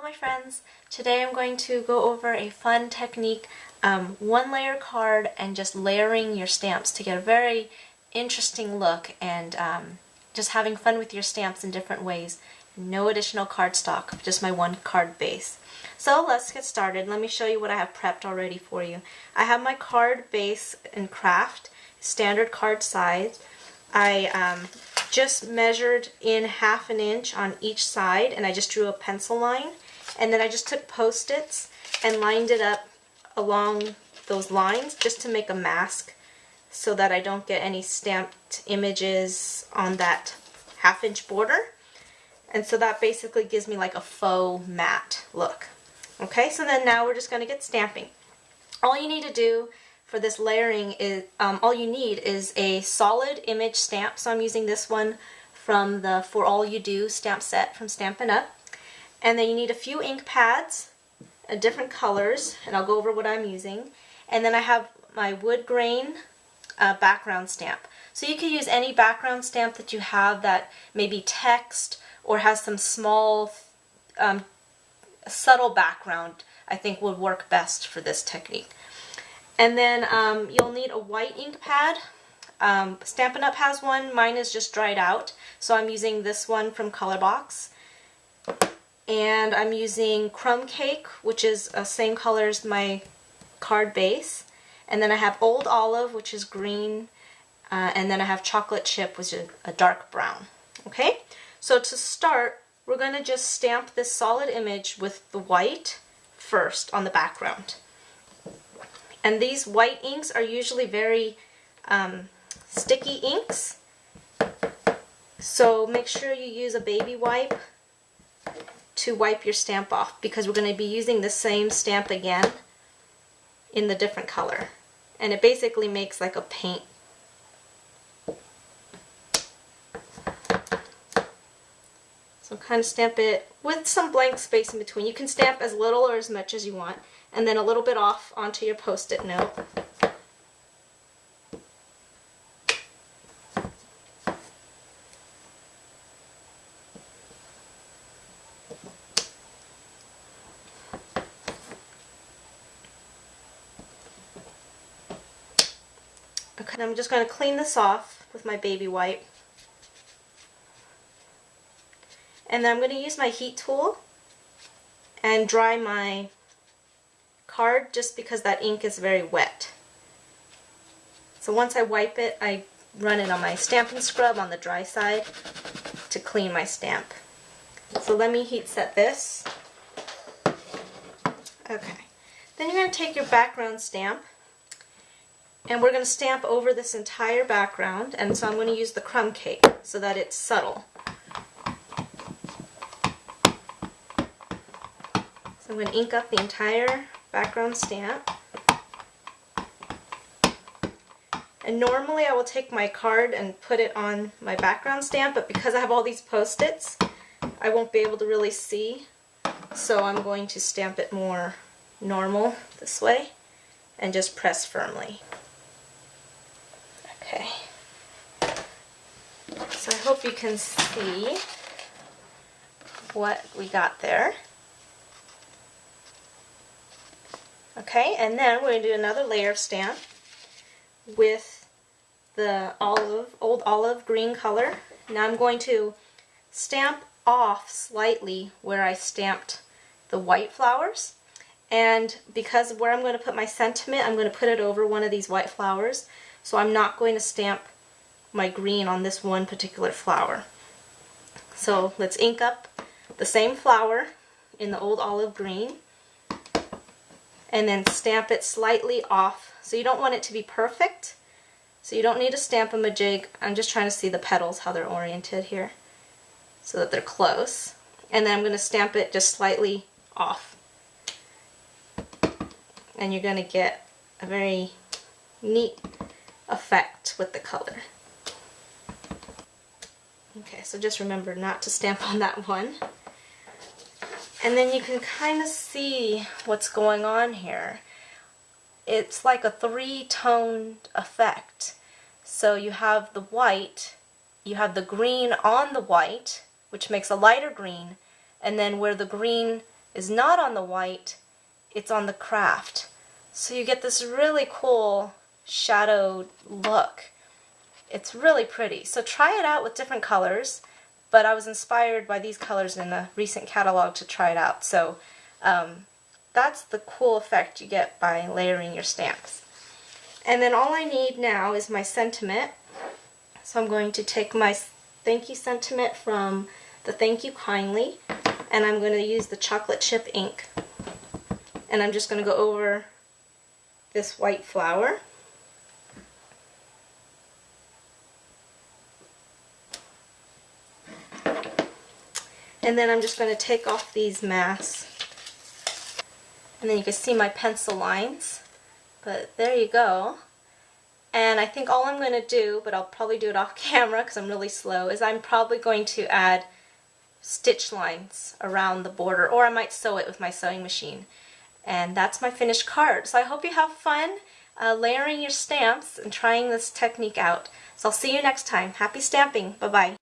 my friends. Today I'm going to go over a fun technique, one layer card and just layering your stamps to get a very interesting look and just having fun with your stamps in different ways. No additional cardstock, just my one card base. So let's get started. Let me show you what I have prepped already for you. I have my card base in craft, standard card size. I just measured in 1/2 inch on each side, and I just drew a pencil line, and then I just took Post-its and lined it up along those lines just to make a mask so that I don't get any stamped images on that 1/2 inch border. And so that basically gives me like a faux matte look. Okay, so then now we're just going to get stamping. All you need to do for this layering is, all you need is a solid image stamp. So I'm using this one from the For All You Do stamp set from Stampin' Up. And then you need a few ink pads, different colors, and I'll go over what I'm using. And then I have my wood grain background stamp. So you can use any background stamp that you have that may be text or has some small subtle background. I think would work best for this technique. And then you'll need a white ink pad. Stampin' Up! Has one. Mine is just dried out, so I'm using this one from Colorbox. And I'm using Crumb Cake, which is the same color as my card base. And then I have Old Olive, which is green. And then I have Chocolate Chip, which is a dark brown. Okay? So to start, we're going to just stamp this solid image with the white first on the background. And these white inks are usually very sticky inks, so make sure you use a baby wipe to wipe your stamp off, because we're going to be using the same stamp again in the different color. And it basically makes like a paint. So kind of stamp it with some blank space in between. You can stamp as little or as much as you want, and then a little bit off onto your Post-it note. Okay, I'm just going to clean this off with my baby wipe. And then I'm going to use my heat tool and dry my card, just because that ink is very wet. So once I wipe it, I run it on my Stampin' Scrub on the dry side to clean my stamp. So let me heat set this. Okay. Then you're going to take your background stamp, and we're going to stamp over this entire background, and so I'm going to use the Crumb Cake so that it's subtle. So I'm going to ink up the entire background stamp. And normally I will take my card and put it on my background stamp, but because I have all these Post-its, I won't be able to really see. So I'm going to stamp it more normal this way and just press firmly. Okay. So I hope you can see what we got there. Okay, and then we're going to do another layer of stamp with the Old Olive green color. Now I'm going to stamp off slightly where I stamped the white flowers. And because where I'm going to put my sentiment, I'm going to put it over one of these white flowers. So I'm not going to stamp my green on this one particular flower. So let's ink up the same flower in the Old Olive green, and then stamp it slightly off. So you don't want it to be perfect, so you don't need to stamp a majig. I'm just trying to see the petals, how they're oriented here, so that they're close. And then I'm going to stamp it just slightly off. And you're going to get a very neat effect with the color. Okay, so just remember not to stamp on that one. And then you can kind of see what's going on here. It's like a 3-toned effect. So you have the white, you have the green on the white, which makes a lighter green, and then where the green is not on the white, it's on the craft. So you get this really cool shadowed look. It's really pretty. So try it out with different colors, but I was inspired by these colors in a recent catalog to try it out. So that's the cool effect you get by layering your stamps. And then all I need now is my sentiment. So I'm going to take my thank you sentiment from the Thank You Kindly, and I'm going to use the chocolate chip ink. And I'm just going to go over this white flower. And then I'm just going to take off these masks. And then you can see my pencil lines. But there you go. And I think all I'm going to do, but I'll probably do it off camera because I'm really slow, is I'm probably going to add stitch lines around the border, or I might sew it with my sewing machine. And that's my finished card. So I hope you have fun layering your stamps and trying this technique out. So I'll see you next time. Happy stamping. Bye-bye.